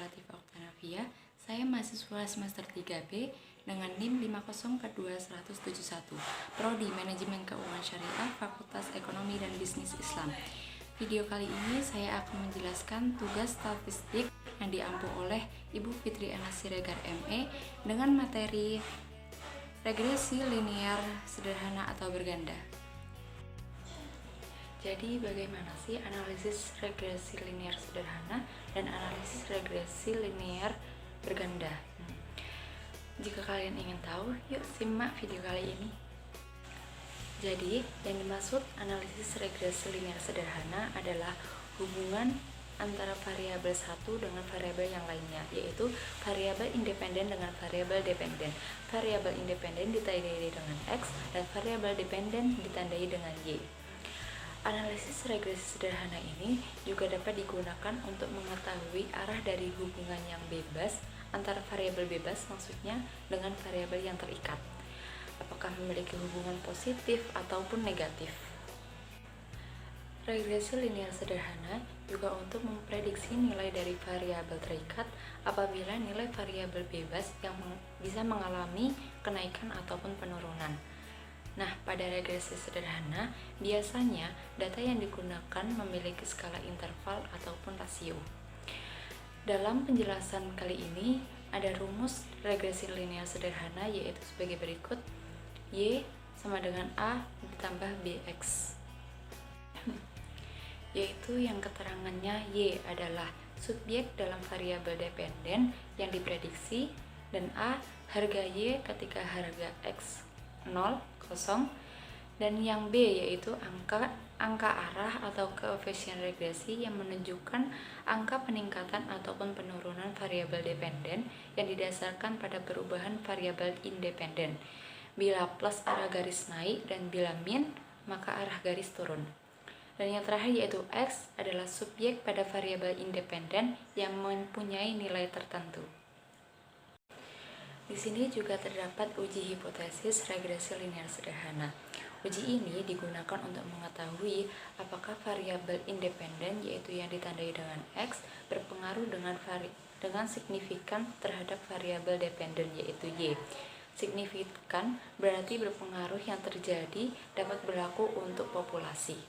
Latif Oktanavia. Saya mahasiswa semester 3B dengan NIM 5042171, Prodi Manajemen Keuangan Syariah, Fakultas Ekonomi dan Bisnis Islam. Video kali ini saya akan menjelaskan tugas statistik yang diampu oleh Ibu Fitri Ana Siregar ME dengan materi regresi linear sederhana atau berganda. Jadi bagaimana sih analisis regresi linear sederhana dan analisis regresi linear berganda? Jika kalian ingin tahu, yuk simak video kali ini. Jadi, yang dimaksud analisis regresi linear sederhana adalah hubungan antara variabel satu dengan variabel yang lainnya, yaitu variabel independen dengan variabel dependen. Variabel independen ditandai dengan X dan variabel dependen ditandai dengan Y. Analisis regresi sederhana ini juga dapat digunakan untuk mengetahui arah dari hubungan yang bebas antara variabel bebas, maksudnya dengan variabel yang terikat, apakah memiliki hubungan positif ataupun negatif. Regresi linear sederhana juga untuk memprediksi nilai dari variabel terikat apabila nilai variabel bebas yang bisa mengalami kenaikan ataupun penurunan. Nah, pada regresi sederhana, biasanya data yang digunakan memiliki skala interval ataupun rasio. Dalam penjelasan kali ini, ada rumus regresi linear sederhana yaitu sebagai berikut. Y sama dengan A ditambah BX. Yaitu yang keterangannya Y adalah subjek dalam variabel dependen yang diprediksi, dan A harga Y ketika harga X 0, kosong, dan yang B yaitu angka arah atau koefisien regresi yang menunjukkan angka peningkatan ataupun penurunan variabel dependen yang didasarkan pada perubahan variabel independen. Bila plus arah garis naik dan bila min maka arah garis turun. Dan yang terakhir yaitu X adalah subjek pada variabel independen yang mempunyai nilai tertentu. Di sini juga terdapat uji hipotesis regresi linear sederhana. Uji ini digunakan untuk mengetahui apakah variabel independen yaitu yang ditandai dengan X berpengaruh dengan signifikan terhadap variabel dependen yaitu Y. Signifikan berarti berpengaruh yang terjadi dapat berlaku untuk populasi.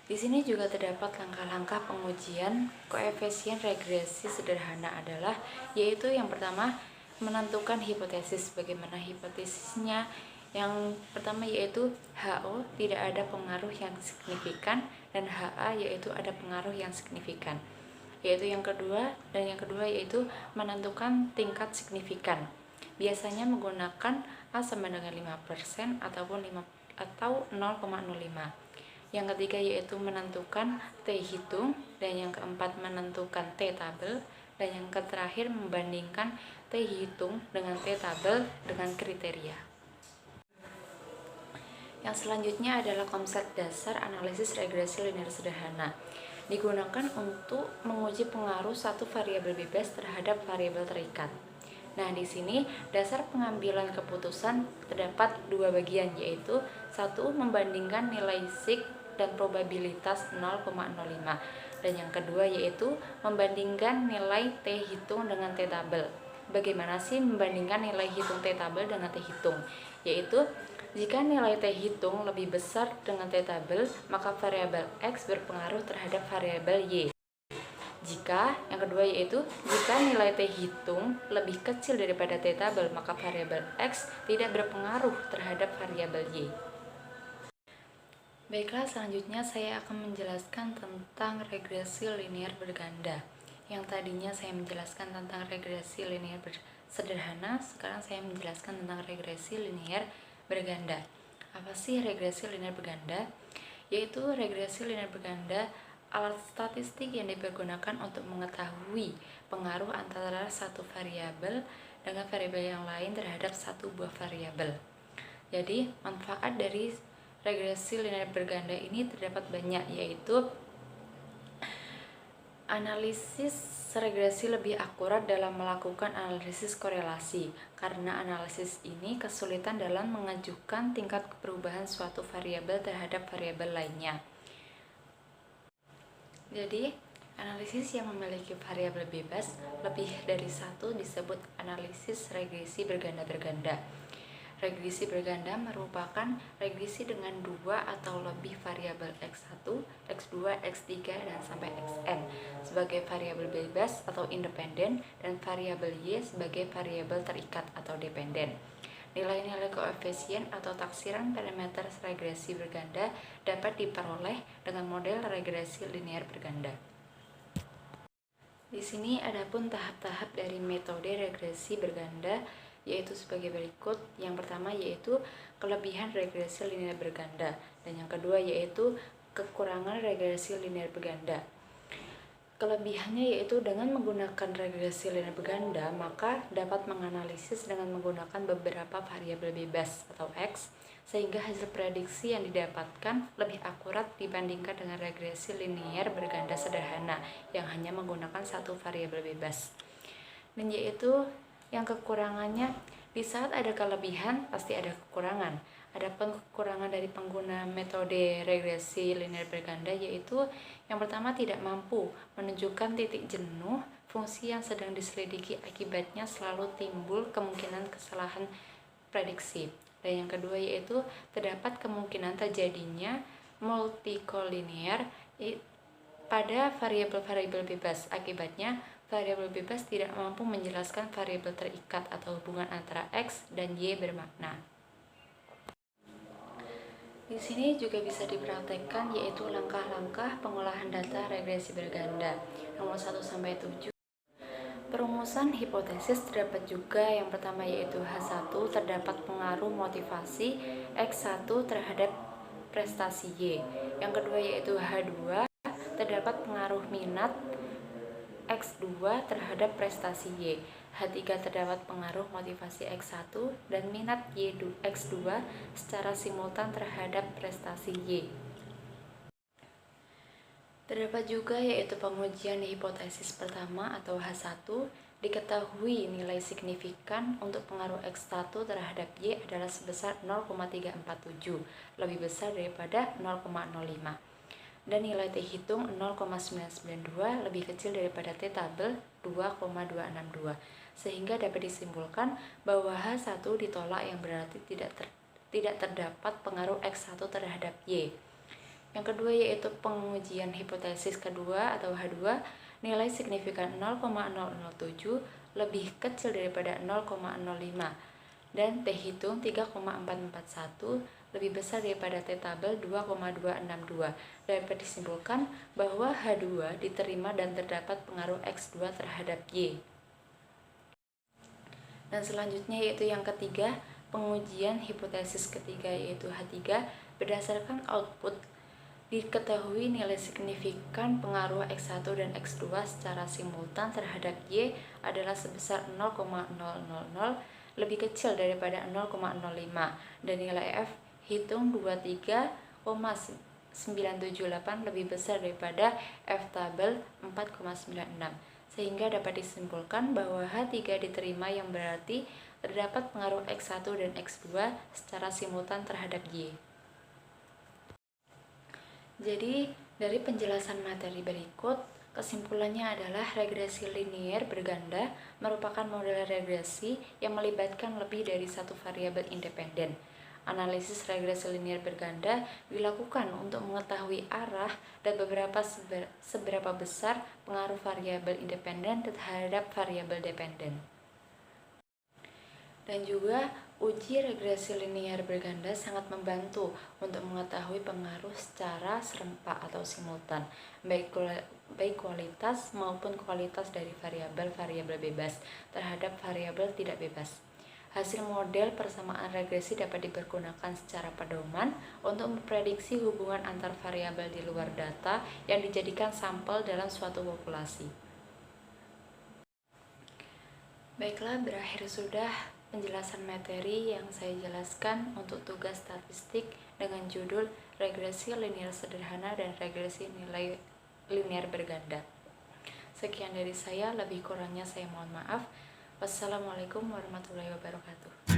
Di sini juga terdapat langkah-langkah pengujian koefisien regresi sederhana adalah yaitu yang pertama menentukan hipotesis. Bagaimana hipotesisnya? Yang pertama yaitu HO tidak ada pengaruh yang signifikan dan HA yaitu ada pengaruh yang signifikan. Yaitu yang kedua yaitu menentukan tingkat signifikan. Biasanya menggunakan A sama dengan 5% ataupun 0,05. Yang ketiga yaitu menentukan T hitung, dan yang keempat menentukan T tabel, dan yang terakhir membandingkan T hitung dengan T tabel dengan kriteria. Yang selanjutnya adalah konsep dasar analisis regresi linear sederhana. Digunakan untuk menguji pengaruh satu variabel bebas terhadap variabel terikat. Nah, di sini dasar pengambilan keputusan terdapat dua bagian, yaitu satu membandingkan nilai sig dan probabilitas 0,05, dan yang kedua yaitu membandingkan nilai T hitung dengan T tabel. Bagaimana sih membandingkan nilai hitung T tabel dengan T hitung? Yaitu jika nilai T hitung lebih besar dengan T tabel, maka variabel X berpengaruh terhadap variabel Y. Jika yang kedua yaitu jika nilai T hitung lebih kecil daripada T tabel, maka variabel X tidak berpengaruh terhadap variabel Y. Baiklah, selanjutnya saya akan menjelaskan tentang regresi linear berganda. Yang tadinya saya menjelaskan tentang regresi linear sederhana, sekarang saya menjelaskan tentang regresi linear berganda. Apa sih regresi linear berganda? Yaitu regresi linear berganda alat statistik yang dipergunakan untuk mengetahui pengaruh antara satu variabel dengan variabel yang lain terhadap satu buah variabel. Jadi, manfaat dari regresi linear berganda ini terdapat banyak, yaitu analisis regresi lebih akurat dalam melakukan analisis korelasi, karena analisis ini kesulitan dalam mengajukan tingkat perubahan suatu variabel terhadap variabel lainnya. Jadi, Analisis yang memiliki variabel bebas lebih dari satu disebut analisis regresi berganda-berganda. Regresi berganda merupakan regresi dengan dua atau lebih variabel x1, x2, x3, dan sampai xn sebagai variabel bebas atau independen dan variabel y sebagai variabel terikat atau dependen. Nilai-nilai koefisien atau taksiran parameter regresi berganda dapat diperoleh dengan model regresi linear berganda. Di sini adapun tahap-tahap dari metode regresi berganda yaitu sebagai berikut. Yang pertama yaitu kelebihan regresi linear berganda dan yang kedua yaitu kekurangan regresi linear berganda. Kelebihannya yaitu dengan menggunakan regresi linear berganda maka dapat menganalisis dengan menggunakan beberapa variabel bebas atau X sehingga hasil prediksi yang didapatkan lebih akurat dibandingkan dengan regresi linear berganda sederhana yang hanya menggunakan satu variabel bebas. Dan yaitu yang kekurangannya, di saat ada kelebihan pasti ada kekurangan. Adapun kekurangan dari pengguna metode regresi linear berganda yaitu yang pertama tidak mampu menunjukkan titik jenuh fungsi yang sedang diselidiki, akibatnya selalu timbul kemungkinan kesalahan prediksi. Dan yang kedua yaitu terdapat kemungkinan terjadinya multikolinear pada variabel-variabel bebas. Akibatnya variabel bebas tidak mampu menjelaskan variabel terikat atau hubungan antara X dan Y bermakna. Di sini juga bisa dipraktekkan yaitu langkah-langkah pengolahan data regresi berganda nomor 1 sampai 7. Perumusan hipotesis terdapat juga yang pertama yaitu H1 terdapat pengaruh motivasi X1 terhadap prestasi Y. Yang kedua yaitu H2 terdapat pengaruh minat X2 terhadap prestasi Y. H3 terdapat pengaruh motivasi X1 dan minat X2 secara simultan terhadap prestasi Y. Terdapat juga yaitu pengujian hipotesis pertama atau H1, diketahui nilai signifikan untuk pengaruh X1 terhadap Y adalah sebesar 0,347, lebih besar daripada 0,05. Dan nilai T hitung 0,992 lebih kecil daripada T tabel 2,262, sehingga dapat disimpulkan bahwa H1 ditolak yang berarti tidak terdapat pengaruh X1 terhadap Y. Yang kedua yaitu pengujian hipotesis kedua atau H2, nilai signifikan 0,007 lebih kecil daripada 0,05 dan T hitung 3,441 lebih besar daripada T tabel 2,262. Dapat disimpulkan bahwa H2 diterima dan terdapat pengaruh X2 terhadap Y. Dan selanjutnya yaitu yang ketiga, pengujian hipotesis ketiga yaitu H3, berdasarkan output diketahui nilai signifikan pengaruh X1 dan X2 secara simultan terhadap Y adalah sebesar 0,000 lebih kecil daripada 0,05 dan nilai F hitung 23,978 lebih besar daripada F tabel 4,96, sehingga dapat disimpulkan bahwa H3 diterima yang berarti terdapat pengaruh X1 dan X2 secara simultan terhadap Y. Jadi, dari penjelasan materi berikut, kesimpulannya adalah regresi linear berganda merupakan model regresi yang melibatkan lebih dari satu variabel independen. Analisis regresi linear berganda dilakukan untuk mengetahui arah dan seberapa besar pengaruh variabel independen terhadap variabel dependen. Dan juga uji regresi linear berganda sangat membantu untuk mengetahui pengaruh secara serempak atau simultan, baik kualitas maupun kualitas dari variabel-variabel bebas terhadap variabel tidak bebas. Hasil model persamaan regresi dapat dipergunakan secara pedoman untuk memprediksi hubungan antar variabel di luar data yang dijadikan sampel dalam suatu populasi. Baiklah, berakhir sudah penjelasan materi yang saya jelaskan untuk tugas statistik dengan judul regresi linear sederhana dan regresi nilai linear berganda. Sekian dari saya, lebih kurangnya saya mohon maaf. Wassalamualaikum warahmatullahi wabarakatuh.